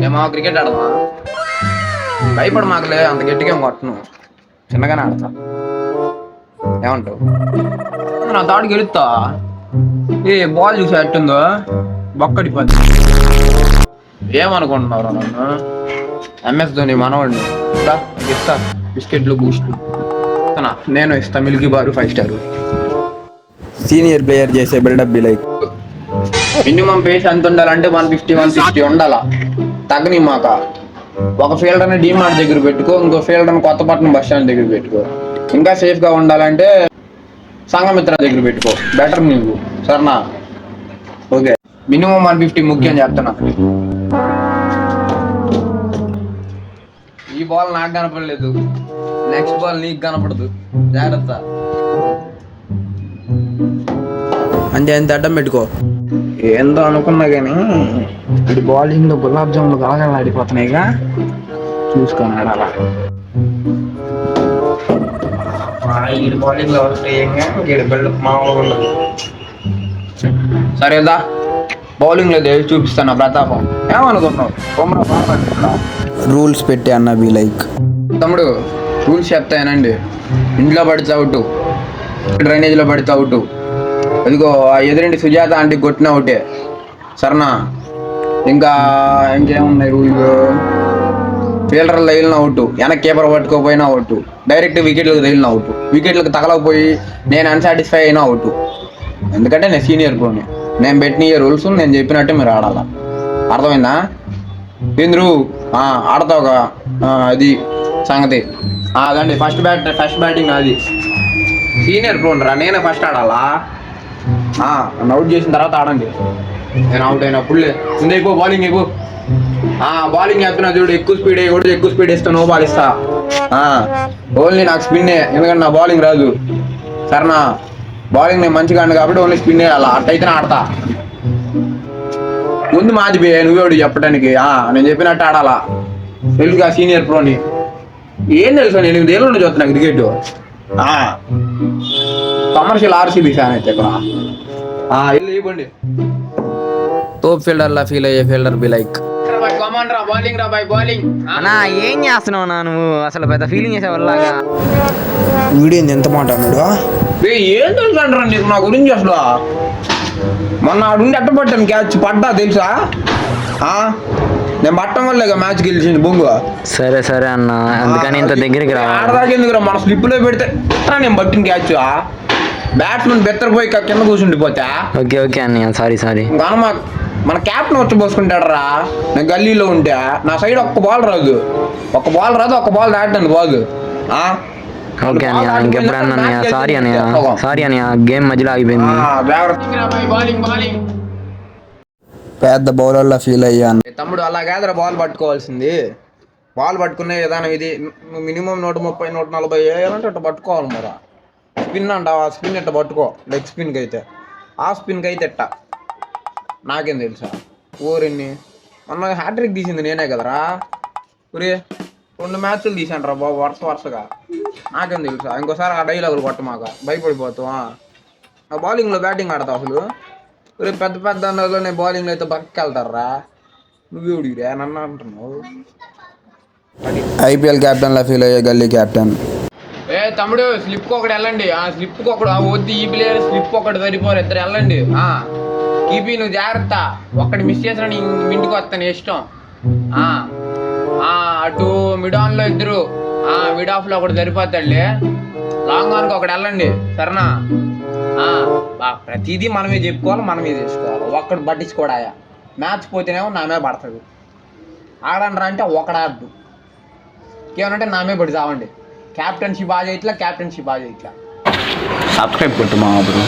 ఏమో క్రికెట్ ఆడమా? భయపడు మాకులే, అంత గట్టిగా ఏం కొట్టను, చిన్నగానే ఆడతా. ఏమంటావు? నా తాడు గెలుస్తా. ఏ బాల్ చూసి అట్టుందో బొక్కడి పది. ఏమనుకుంటున్నావు నన్ను? ఎంఎస్ ధోని మనవాడిని ఇస్తా బిస్కెట్లు బూస్ట్లు. నేను ఇస్తా Milky bar 5 star. Senior player చేసే buildup be like. Minimum pace ఎంత ఉండాలంటే 150-160 ఉండాలా. తగ్గని మాక ఒక ఫీల్డర్ని డీమార్ట్ దగ్గర పెట్టుకో, ఇంకో ఫీల్డర్ని కొత్తపట్నం బస్ స్టాండ్ దగ్గర పెట్టుకో. ఇంకా సేఫ్గా ఉండాలంటే సంఘమిత్ర దగ్గర పెట్టుకో, బెటర్ నీకు. సరేనా? ఓకే, మినిమం 150 ముఖ్యం చెప్తున్నా. ఈ బాల్ నాకు కనపడలేదు, నెక్స్ట్ బాల్ నీకు కనపడదు, జాగ్రత్త. అంటే ఎంత అడ్డం పెట్టుకో. ఏందో అనుకున్నా కానీ ఇది బౌలింగ్ లో గులాబ్ జాములు కలగల ఆడిపోతున్నాయిగా, చూసుకొని ఆడాలా. ఈ బౌలింగ్ లో మామూలుగా ఉండదు. సరేదా, బౌలింగ్ లో చూపిస్తాను ప్రతాపం. ఏమనుకున్నావు? బొమ్మరా బాగా రూల్స్ పెట్టి అన్న బి లైక్. తమ్ముడు రూల్స్ చెప్తాయనండి. ఇంట్లో పడితే అవుట్, డ్రైనేజ్లో పడితే అవుట్. అదిగో ఆ ఎదురింటి సుజాత ఆంటీ కొట్టిన ఒకటే. సరేనా? ఇంకేమున్నాయి రూల్? ఫీల్డర్ తగిలిన అవుట్, వెనక కీపర్ పట్టుకోపోయినా అవుట్, డైరెక్ట్ వికెట్లకు తగిలిన అవుట్, వికెట్లకు తగలకపోయి నేను అన్సాటిస్ఫై అయినా అవుట్. ఎందుకంటే నేను సీనియర్ ప్రోని, నేను పెట్టిన రూల్స్ నేను చెప్పినట్టే మీరు ఆడాలా. అర్థమైందా? ఇంద్రు ఆడతావుగా, అది సంగతి. అదండి ఫస్ట్ బ్యాటింగ్ అది. సీనియర్ ప్రోన్ రా, నేనే ఫస్ట్ ఆడాలా. నన్ను అవుట్ చేసిన తర్వాత ఆడండి. నేను అవుట్ అయినప్పుడు ముందు అయిపో, బౌలింగ్ అయిపో. బౌలింగ్ వేస్తున్నా చూడు, ఎక్కువ స్పీడ్ వేయకూడదు, ఎక్కువ స్పీడ్ వేస్తా నో బాల్ ఇస్తా. ఓన్లీ నాకు స్పిన్నే, ఎందుకంటే నా బౌలింగ్ రాదు. సరేనా? బౌలింగ్ నేను మంచిగా ఆడు కాబట్టి ఓన్లీ స్పిన్ వేయాలా, అట్టయితేనే ఆడతా. ముందు మాది నువ్వేడు చెప్పడానికి. నేను చెప్పినట్టు ఆడాలా. తెలుగుగా సీనియర్ ప్రోని. ఏం తెలుసా, నేను 8 ఏళ్ళ నుంచి చూస్తున్నా క్రికెట్. కమర్షియల్ ఆర్సీబీ ఫ్యాన్ అయితే ఇక్కడ. వెళ్ళి ఇవ్వండి. టోప్ ఫీల్డర్ లా ఫీల్ అయ్యే ఫీల్డర్ బి లైక్. అన్నా ఏం చేస్తున్నావు నువ్వు? అసలు పెద్ద ఫీలింగ్ చేసేవాళ్ళగా. వీడియో ఎంత మాట అన్నాడు? ఏం తెలుసు అంటారా నీకు నా గురించి అసలు? మొన్న ఆడుండి ఎట్ట పట్టాను క్యాచ్, పడ్డా తెలుసా? నేను పట్టడం వల్లే మ్యాచ్ గెలిచింది బొంగు. సరే సరే అన్న, అందుకని ఇంత దగ్గరికి రా. ఆడదాకా ఎందుకు రా, మన స్లిప్లో పెడితే నేను పట్టిన క్యాచ్. బ్యాట్స్మెన్ బెత్తరపోయి కింద కూర్చుండిపోతా. ఓకే ఓకే అన్నయ్య, సారీ. మన క్యాప్టెన్ వచ్చి పోసుకుంటాడు రా. నేను గల్లీలో ఉంటే నా సైడ్ ఒక్క బాల్ రాదు, ఒక్క బాల్ దాటాను బాగు. ఓకే అన్నయ్య, ఇంకెప్పుడన్నా అన్నయ్య. సారీ అన్నయ్య, గేమ్ మధ్యలో ఆగిపోయింది. పెద్ద బౌలర్లా ఫీల్ అయ్యాను. తమ్ముడు అలా కాదురా బాల్ పట్టుకోవాల్సింది. బాల్ పట్టుకునే విధానం ఇది. మినిమం 130-140 వేయాలంటే అట్లా పట్టుకోవాలి. మరి స్పిన్ అంటావు, ఆ స్పిన్ ఇట్ట పట్టుకో. లెగ్ స్పిన్కి అయితే, ఆ స్పిన్కి అయితే ఇట్ట. నాకేం తెలుసా ఓరెన్ని? మొన్న హ్యాట్రిక్ తీసింది నేనే కదరా. ఒరే 2 మ్యాచ్లు తీసాను రా బాబు వరుసగా. నాకేం తెలుసా? ఇంకోసారి ఆ డైలాగులు కొట్టమాక, భయపడిపోతావు. ఆ బౌలింగ్లో బ్యాటింగ్ ఆడతావు అసలు. ఒరే పెద్ద అన్నలో నేను బౌలింగ్లో అయితే పక్కకి వెళ్తారా. నువ్వేడిరా నన్ను అంటున్నావు? ఐపీఎల్ కెప్టెన్ లా ఫీల్ అయ్యే గల్లీ కెప్టెన్. తమ్ముడు స్లిప్కి ఒకటి వెళ్ళండి. స్లిప్కి ఒకడు వద్దు, ఈ ప్లేయర్ స్లిప్ ఒకటి సరిపోరు, 2 వెళ్ళండి. కీపీ నువ్వు జాగ్రత్త, ఒక్కటి మిస్ చేసిన ఇంటికి వస్తాను ఇష్టం. అటు మిడ్ ఆన్లో 2, మిడ్ ఆఫ్లో ఒకటి సరిపోతాడులే. లాంగ్ ఆన్కి ఒకటి వెళ్ళండి. సరేనా? ప్రతిదీ మనమే చెప్పుకోవాలి, మనమే చేసుకోవాలి. ఒక్కడు పట్టించుకోడాయా. మ్యాచ్ పోతేనేమో నామే పడుతుంది. ఆడనరా అంటే ఒకడాడు ఏమనంటే నామే పడి చావండి. క్యాప్టెన్షిప్ బాగా చేయట్లా. సబ్స్క్రైబ్ కొట్టు మా బ్రో.